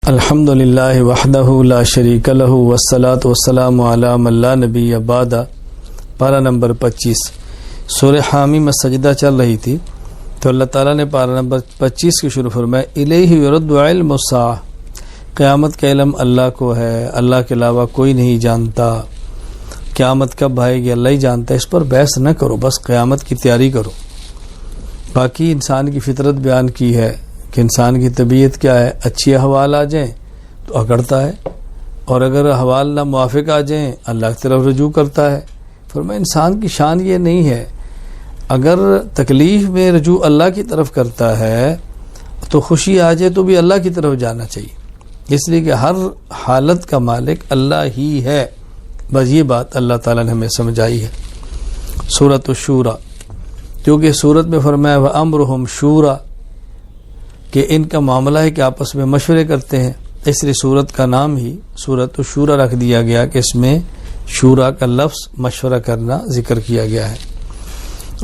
الحمدللہ وحدہ لا شریک لہ والصلاۃ والسلام علی من لا نبی بعد۔ پارہ نمبر 25 سورہ حامی میں سجدہ چل رہی تھی تو اللہ تعالیٰ نے پارہ نمبر 25 کی شروع فرمایا الیہ یرد علم الساعہ، قیامت کا علم اللہ کو ہے، اللہ کے علاوہ کوئی نہیں جانتا۔ قیامت کب آئے گی اللہ ہی جانتا ہے، اس پر بحث نہ کرو، بس قیامت کی تیاری کرو۔ باقی انسان کی فطرت بیان کی ہے کہ انسان کی طبیعت کیا ہے، اچھی احوال آ جائیں تو اکڑتا ہے، اور اگر احوال نہ موافق آ جائیں اللہ کی طرف رجوع کرتا ہے۔ فرمایا انسان کی شان یہ نہیں ہے، اگر تکلیف میں رجوع اللہ کی طرف کرتا ہے تو خوشی آ جائے تو بھی اللہ کی طرف جانا چاہیے، اس لیے کہ ہر حالت کا مالک اللہ ہی ہے۔ بس یہ بات اللہ تعالیٰ نے ہمیں سمجھائی ہے۔ سورۃ الشورى، کیونکہ سورت میں فرمایا وَأَمْرُهُمْ شُورَى کہ ان کا معاملہ ہے کہ آپس میں مشورے کرتے ہیں، اس لیے سورت کا نام ہی سورۃ الشورى رکھ دیا گیا کہ اس میں شورا کا لفظ مشورہ کرنا ذکر کیا گیا ہے۔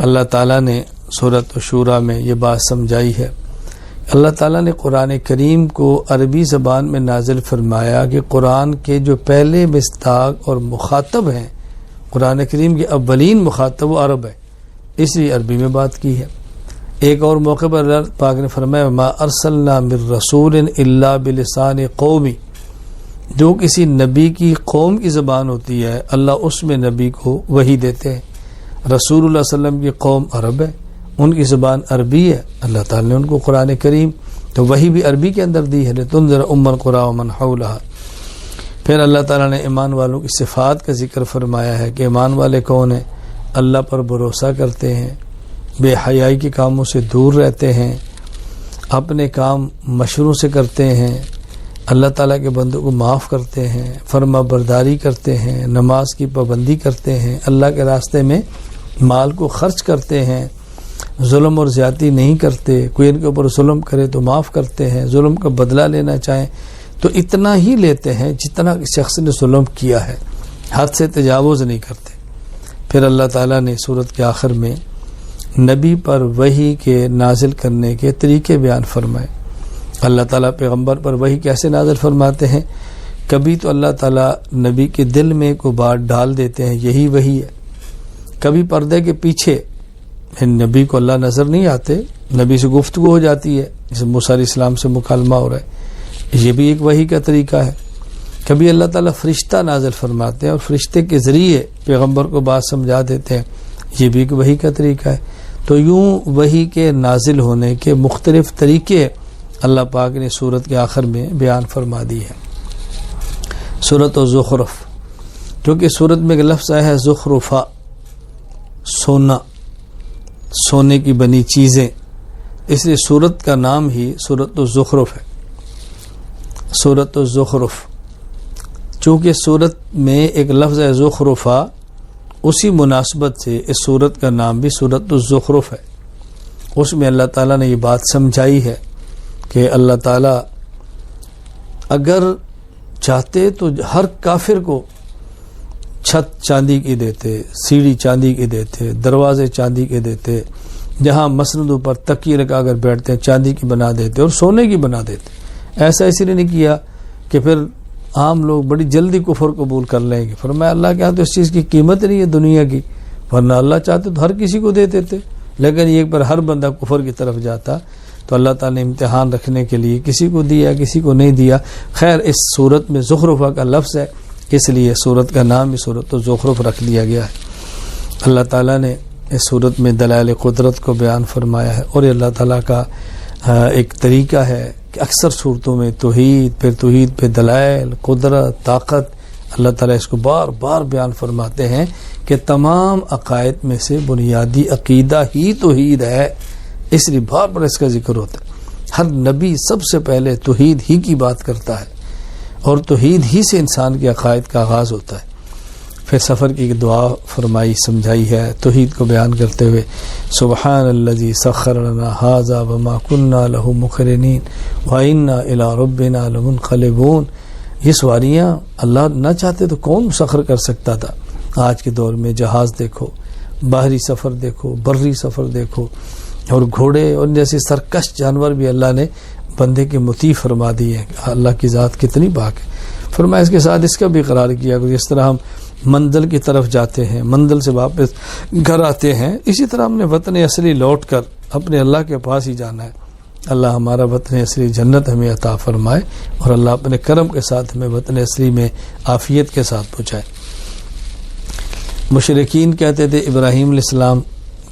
اللہ تعالیٰ نے سورۃ الشورى میں یہ بات سمجھائی ہے۔ اللہ تعالیٰ نے قرآن کریم کو عربی زبان میں نازل فرمایا کہ قرآن کے جو پہلے مصداق اور مخاطب ہیں، قرآن کریم کے اولین مخاطب و عرب ہے، اس لیے عربی میں بات کی ہے۔ ایک اور موقع پر اللہ پاک نے فرمایا ما ارسلنا من رسول الا بلسان قومی، جو کسی نبی کی قوم کی زبان ہوتی ہے اللہ اس میں نبی کو وحی دیتے ہیں۔ رسول اللہ صلی اللہ علیہ وسلم کی قوم عرب ہے، ان کی زبان عربی ہے، اللہ تعالی نے ان کو قرآن کریم تو وحی بھی عربی کے اندر دی ہے لتنذر ام القری ومن حولها۔ پھر اللہ تعالی نے ایمان والوں کی صفات کا ذکر فرمایا ہے کہ ایمان والے کون ہیں؟ اللہ پر بھروسہ کرتے ہیں، بے حیائی کے کاموں سے دور رہتے ہیں، اپنے کام مشروع سے کرتے ہیں، اللہ تعالیٰ کے بندوں کو معاف کرتے ہیں، فرما برداری کرتے ہیں، نماز کی پابندی کرتے ہیں، اللہ کے راستے میں مال کو خرچ کرتے ہیں، ظلم اور زیادتی نہیں کرتے، کوئی ان کے اوپر ظلم کرے تو معاف کرتے ہیں، ظلم کا بدلہ لینا چاہیں تو اتنا ہی لیتے ہیں جتنا شخص نے ظلم کیا ہے، حد سے تجاوز نہیں کرتے۔ پھر اللہ تعالیٰ نے سورت کے آخر میں نبی پر وحی کے نازل کرنے کے طریقے بیان فرمائے۔ اللہ تعالیٰ پیغمبر پر وحی کیسے نازل فرماتے ہیں؟ کبھی تو اللہ تعالیٰ نبی کے دل میں کوئی بات ڈال دیتے ہیں، یہی وحی ہے۔ کبھی پردے کے پیچھے نبی کو اللہ نظر نہیں آتے، نبی سے گفتگو ہو جاتی ہے، جیسے موسیٰ علیہ السلام سے مکالمہ ہو رہا ہے، یہ بھی ایک وحی کا طریقہ ہے۔ کبھی اللہ تعالیٰ فرشتہ نازل فرماتے ہیں اور فرشتے کے ذریعے پیغمبر کو بات سمجھا دیتے ہیں، یہ بھی ایک وحی کا طریقہ ہے۔ تو یوں وحی کے نازل ہونے کے مختلف طریقے اللہ پاک نے سورت کے آخر میں بیان فرما دی ہے۔ سورۃ الزخرف، کیونکہ سورت میں ایک لفظ آیا ہے زخرفہ، سونا، سونے کی بنی چیزیں، اس لیے سورت کا نام ہی سورۃ الزخرف ہے۔ سورۃ الزخرف، چونکہ سورت میں ایک لفظ ہے زخرفہ، اسی مناسبت سے اس سورت کا نام بھی سورۃ الزخرف ہے۔ اس میں اللہ تعالیٰ نے یہ بات سمجھائی ہے کہ اللہ تعالیٰ اگر چاہتے تو ہر کافر کو چھت چاندی کی دیتے، سیڑھی چاندی کی دیتے، دروازے چاندی کے دیتے، جہاں مسندوں پر تکیے لگا کر بیٹھتے ہیں چاندی کی بنا دیتے اور سونے کی بنا دیتے۔ ایسا اس لیے نہیں کیا کہ پھر عام لوگ بڑی جلدی کفر قبول کر لیں گے۔ فرمایا اللہ کے ہاں تو اس چیز کی قیمت نہیں ہے دنیا کی، ورنہ اللہ چاہتے تو ہر کسی کو دیتے تھے، لیکن یہ پر ہر بندہ کفر کی طرف جاتا تو اللہ تعالیٰ نے امتحان رکھنے کے لیے کسی کو دیا کسی کو نہیں دیا۔ خیر اس صورت میں زخرفہ کا لفظ ہے، اس لیے صورت کا نام بھی صورت الزخرف رکھ دیا گیا ہے۔ اللہ تعالیٰ نے اس صورت میں دلائل قدرت کو بیان فرمایا ہے، اور یہ اللہ تعالیٰ کا ایک طریقہ ہے کہ اکثر صورتوں میں توحید، پھر توحید پہ دلائل، قدرت، طاقت، اللہ تعالیٰ اس کو بار بار بیان فرماتے ہیں کہ تمام عقائد میں سے بنیادی عقیدہ ہی توحید ہے، اس لیے بار بار اس کا ذکر ہوتا ہے۔ ہر نبی سب سے پہلے توحید ہی کی بات کرتا ہے، اور توحید ہی سے انسان کے عقائد کا آغاز ہوتا ہے۔ پھر سفر کی دعا فرمائی سمجھائی ہے توحید کو بیان کرتے ہوئے، سبحان الذی سخر لنا ھذا وما كنا له مقرنین وإنا إلی ربنا لمنقلبون۔ یہ سواریاں اللہ نہ چاہتے تو کون سفر کر سکتا تھا؟ آج کے دور میں جہاز دیکھو، باہری سفر دیکھو، بری سفر دیکھو، اور گھوڑے اور جیسے سرکش جانور بھی اللہ نے بندے کے مطیع فرما دی ہے. اللہ کی ذات کتنی پاک ہے. فرمایا اس کے ساتھ اس کا بھی اقرار کیا کہ جس طرح ہم منزل کی طرف جاتے ہیں، منزل سے واپس گھر آتے ہیں، اسی طرح ہم نے وطن اصلی لوٹ کر اپنے اللہ کے پاس ہی جانا ہے. اللہ ہمارا وطن اصلی جنت ہمیں عطا فرمائے اور اللہ اپنے کرم کے ساتھ ہمیں وطن اصلی میں عافیت کے ساتھ پہنچائے. مشرکین کہتے تھے ابراہیم علیہ السلام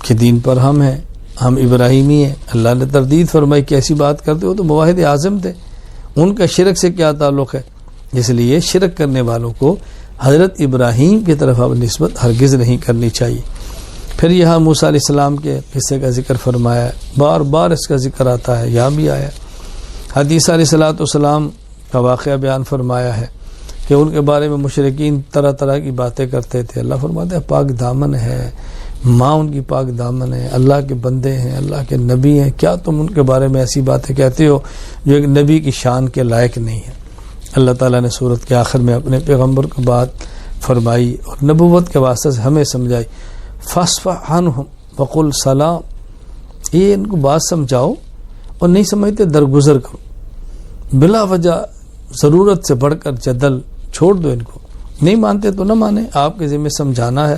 کے دین پر ہم ہیں، ہم ابراہیمی ہیں. اللہ نے تردید فرمائی کہ ایسی بات کرتے ہو تو موحد اعظم تھے، ان کا شرک سے کیا تعلق ہے؟ اس لیے شرک کرنے والوں کو حضرت ابراہیم کی طرف اب نسبت ہرگز نہیں کرنی چاہیے. پھر یہاں موسیٰ علیہ السلام کے قصے کا ذکر فرمایا ہے، بار بار اس کا ذکر آتا ہے، یہاں بھی آیا. حدیث علیہ السلام کا واقعہ بیان فرمایا ہے کہ ان کے بارے میں مشرکین طرح طرح کی باتیں کرتے تھے. اللہ فرماتا ہے پاک دامن ہے، ماں ان کی پاک دامن ہے، اللہ کے بندے ہیں، اللہ کے نبی ہیں، کیا تم ان کے بارے میں ایسی باتیں کہتے ہو جو ایک نبی کی شان کے لائق نہیں ہے. اللہ تعالیٰ نے سورت کے آخر میں اپنے پیغمبر کو بات فرمائی اور نبوت کے واسطے سے ہمیں سمجھائی. فاصفح عنہم وقل سلام، یہ ان کو بات سمجھاؤ اور نہیں سمجھتے درگزر کرو، بلا وجہ ضرورت سے بڑھ کر جدل چھوڑ دو. ان کو نہیں مانتے تو نہ مانے، آپ کے ذمہ سمجھانا ہے.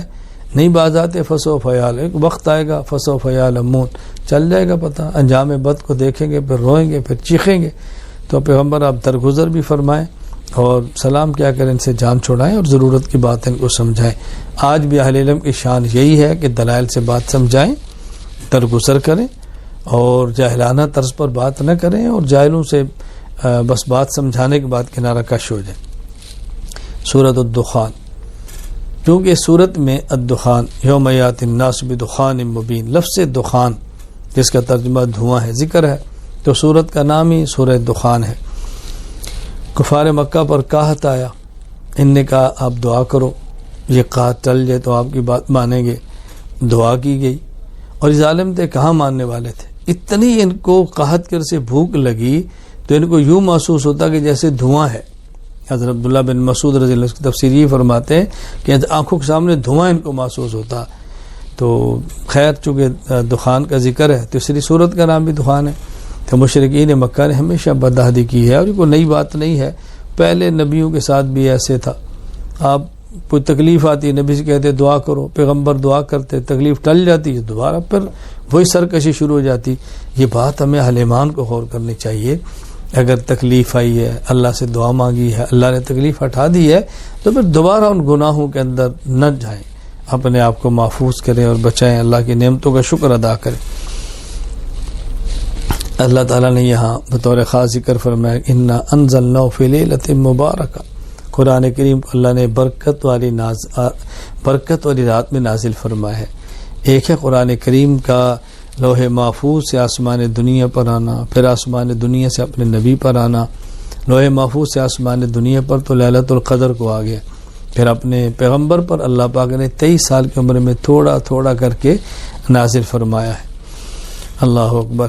نہیں باز آتے فسوف یعلمون، ایک وقت آئے گا فسوف یعلمون، چل جائے گا پتہ. انجام بد کو دیکھیں گے، پھر روئیں گے، پھر چیخیں گے. تو پیغمبر آپ درگزر بھی فرمائیں اور سلام کیا کریں، ان سے جان چھوڑائیں اور ضرورت کی بات ان کو سمجھائیں. آج بھی اہل علم کی شان یہی ہے کہ دلائل سے بات سمجھائیں، درگزر کریں اور جاہلانہ طرز پر بات نہ کریں اور جاہلوں سے بس بات سمجھانے کے بعد کنارہ کش ہو جائیں. سورۃ الدخان، کیونکہ سورت میں الدخان یوم یاتی الناس بدخان مبین، لفظ دخان جس کا ترجمہ دھواں ہے ذکر ہے، تو سورت کا نام ہی سورہ دخان ہے. کفار مکہ پر قحط آیا، ان نے کہا آپ دعا کرو، یہ قحط ٹل جائے تو آپ کی بات مانیں گے. دعا کی گئی اور ظالم تھے، کہاں ماننے والے تھے. اتنی ان کو قحط کر سے بھوک لگی تو ان کو یوں محسوس ہوتا کہ جیسے دھواں ہے. حضرت عبداللہ بن مسعود رضی اللہ عنہ کی تفسیر یہ فرماتے ہیں کہ آنکھوں کے سامنے دھواں ان کو محسوس ہوتا. تو خیر چونکہ دخان کا ذکر ہے تو تیسری سورت کا نام بھی دخان ہے. تو مشرکین مکہ نے ہمیشہ بدعہدی کی ہے اور یہ کوئی نئی بات نہیں ہے، پہلے نبیوں کے ساتھ بھی ایسے تھا. آپ کوئی تکلیف آتی نبی سے کہتے دعا کرو، پیغمبر دعا کرتے، تکلیف ٹل جاتی ہے دوبارہ پھر وہی سرکشی شروع ہو جاتی. یہ بات ہمیں اہل ایمان کو غور کرنی چاہیے. اگر تکلیف آئی ہے، اللہ سے دعا مانگی ہے، اللہ نے تکلیف ہٹا دی ہے، تو پھر دوبارہ ان گناہوں کے اندر نہ جائیں، اپنے آپ کو محفوظ کریں اور بچائیں، اللہ کی نعمتوں کا شکر ادا کریں. اللہ تعالیٰ نے یہاں بطور خاص ذکر فرمایا انا انزلناہ فی لیلۃ مبارکہ، قرآن کریم کو اللہ نے برکت والی رات میں نازل فرمایا ہے. ایک ہے قرآن کریم کا لوح محفوظ سے آسمان دنیا پر آنا، پھر آسمان دنیا سے اپنے نبی پر آنا. لوح محفوظ سے آسمان دنیا پر تو لیلۃ القدر کو آ گیا، پھر اپنے پیغمبر پر اللہ پاک نے 23 سال کی عمر میں تھوڑا تھوڑا کر کے نازل فرمایا ہے. اللہ اکبر.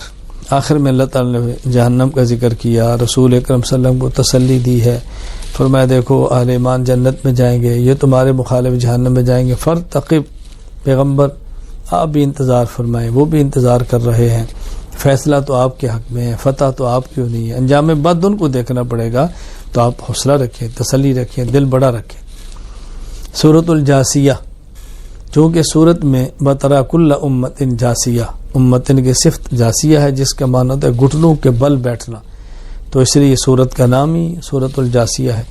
آخر میں اللہ تعالیٰ نے جہنم کا ذکر کیا، رسول اکرم صلی اللہ علیہ وسلم کو تسلی دی ہے. فرمایا دیکھو اہل ایمان جنت میں جائیں گے، یہ تمہارے مخالف جہنم میں جائیں گے. فرتقب، پیغمبر آپ بھی انتظار فرمائیں، وہ بھی انتظار کر رہے ہیں. فیصلہ تو آپ کے حق میں ہے، فتح تو آپ کیوں نہیں ہے. انجام بد ان کو دیکھنا پڑے گا، تو آپ حوصلہ رکھیں، تسلی رکھیں، دل بڑا رکھیں. سورۃ الجاسیہ، چونکہ سورت میں بطرا کل امت جاسیہ، امتن کی صفت جاسیہ ہے جس کا معنی ہوتا ہے گھٹنوں کے بل بیٹھنا، تو اس لیے سورت کا نام ہی سورۃ الجاسیہ ہے.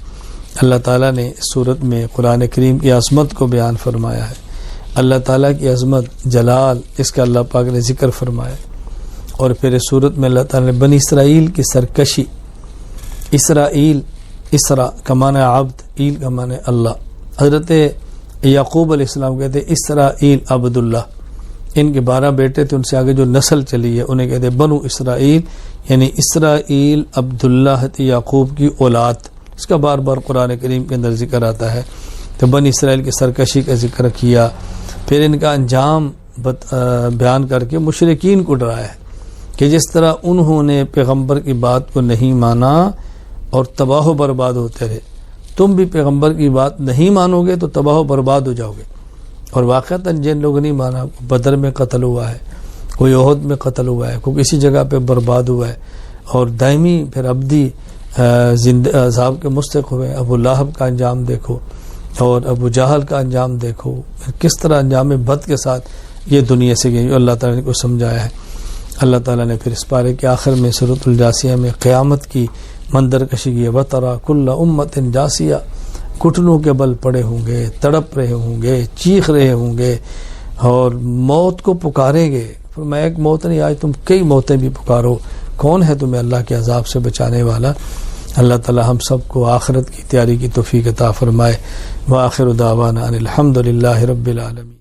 اللہ تعالیٰ نے اس سورت میں قرآن کریم کی عظمت کو بیان فرمایا ہے. اللہ تعالیٰ کی عظمت، جلال، اس کا اللہ پاک نے ذکر فرمایا. اور پھر اس سورت میں اللہ تعالیٰ نے بنی اسرائیل کی سرکشی، اسرائیل، اسرا کا معنی عبد، ایل کا معنی اللہ. حضرت یعقوب علیہ السلام کہتے ہیں اسرائیل عبداللہ، ان کے 12 بیٹے تھے، ان سے آگے جو نسل چلی ہے انہیں کہتے ہیں بنو اسرائیل، یعنی اسرائیل عبداللہ یعقوب کی اولاد. اس کا بار بار قرآن کریم کے اندر ذکر آتا ہے. تو بنی اسرائیل کی سرکشی کا ذکر کیا، پھر ان کا انجام بیان کر کے مشرکین کو ڈرایا ہے کہ جس طرح انہوں نے پیغمبر کی بات کو نہیں مانا اور تباہ و برباد ہوتے رہے، تم بھی پیغمبر کی بات نہیں مانو گے تو تباہ و برباد ہو جاؤ گے. اور واقعتاً جن لوگوں نہیں مانا، بدر میں قتل ہوا ہے، کوئی احد میں قتل ہوا ہے، کوئی کسی جگہ پہ برباد ہوا ہے. اور دائمی پھر ابدی عذاب کے مستحق ہوئے. ابو لہب کا انجام دیکھو اور ابو جہل کا انجام دیکھو، کس طرح انجام بد کے ساتھ یہ دنیا سے گئی. اللہ تعالیٰ نے کو سمجھایا ہے. اللہ تعالیٰ نے پھر اس پارے کے آخر میں سورۃ الجاسیہ میں قیامت کی منظر کشی کی. وَتَرَى كُلَّ أُمَّةٍ جَاسِيَةٍ، گھٹنوں کے بل پڑے ہوں گے، تڑپ رہے ہوں گے، چیخ رہے ہوں گے اور موت کو پکاریں گے. فرمایا ایک موت نہیں، آج تم کئی موتیں بھی پکارو. کون ہے تمہیں اللہ کے عذاب سے بچانے والا؟ اللہ تعالی ہم سب کو آخرت کی تیاری کی توفیق عطا فرمائے. وآخر دعوانا ان الحمد للہ رب العالمین.